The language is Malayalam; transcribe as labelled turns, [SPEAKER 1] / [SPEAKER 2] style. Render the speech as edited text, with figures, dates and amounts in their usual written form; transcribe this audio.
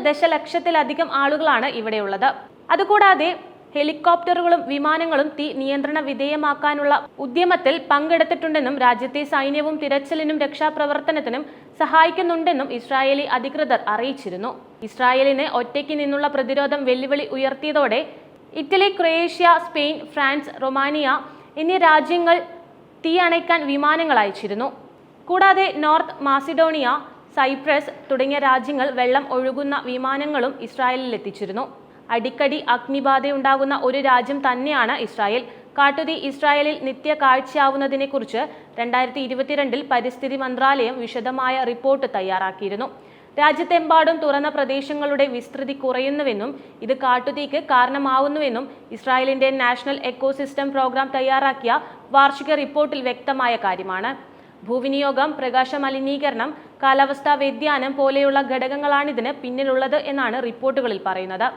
[SPEAKER 1] ദശലക്ഷത്തിലധികം ആളുകളാണ് ഇവിടെയുള്ളത്. അതുകൂടാതെ ഹെലികോപ്റ്ററുകളും വിമാനങ്ങളും തീ നിയന്ത്രണ വിധേയമാക്കാനുള്ള ഉദ്യമത്തിൽ പങ്കെടുത്തിട്ടുണ്ടെന്നും രാജ്യത്തെ സൈന്യവും തിരച്ചിലിനും രക്ഷാപ്രവർത്തനത്തിനും സഹായിക്കുന്നുണ്ടെന്നും ഇസ്രായേലി അധികൃതർ അറിയിച്ചിരുന്നു. ഇസ്രായേലിന് ഒറ്റയ്ക്ക് നിന്നുള്ള പ്രതിരോധം വെല്ലുവിളി ഉയർത്തിയതോടെ Italy, Croatia, Spain, France, Romania എന്നീ രാജ്യങ്ങൾ തീ അണയ്ക്കാൻ വിമാനങ്ങൾ അയച്ചിരുന്നു. കൂടാതെ നോർത്ത് മാസിഡോണിയ, സൈപ്രസ് തുടങ്ങിയ രാജ്യങ്ങൾ വെള്ളം ഒഴുകുന്ന വിമാനങ്ങളും ഇസ്രായേലിൽ എത്തിച്ചിരുന്നു. അടിക്കടി അഗ്നിബാധയുണ്ടാകുന്ന ഒരു രാജ്യം തന്നെയാണ് ഇസ്രായേൽ. കാട്ടുതീ ഇസ്രായേലിൽ നിത്യ കാഴ്ചയാവുന്നതിനെക്കുറിച്ച് 2022 പരിസ്ഥിതി മന്ത്രാലയം വിശദമായ റിപ്പോർട്ട് തയ്യാറാക്കിയിരുന്നു. രാജ്യത്തെമ്പാടും തുറന്ന പ്രദേശങ്ങളുടെ വിസ്തൃതി കുറയുന്നുവെന്നും ഇത് കാട്ടുതീക്ക് കാരണമാവുന്നുവെന്നും ഇസ്രായേലിന്റെ നാഷണൽ എക്കോസിസ്റ്റം പ്രോഗ്രാം തയ്യാറാക്കിയ വാർഷിക റിപ്പോർട്ടിൽ വ്യക്തമായ കാര്യമാണ്. ഭൂവിനിയോഗം, പ്രകാശ മലിനീകരണം, കാലാവസ്ഥാ വ്യതിയാനം പോലെയുള്ള ഘടകങ്ങളാണിതിന് പിന്നിലുള്ളത് എന്നാണ് റിപ്പോർട്ടുകളിൽ പറയുന്നത്.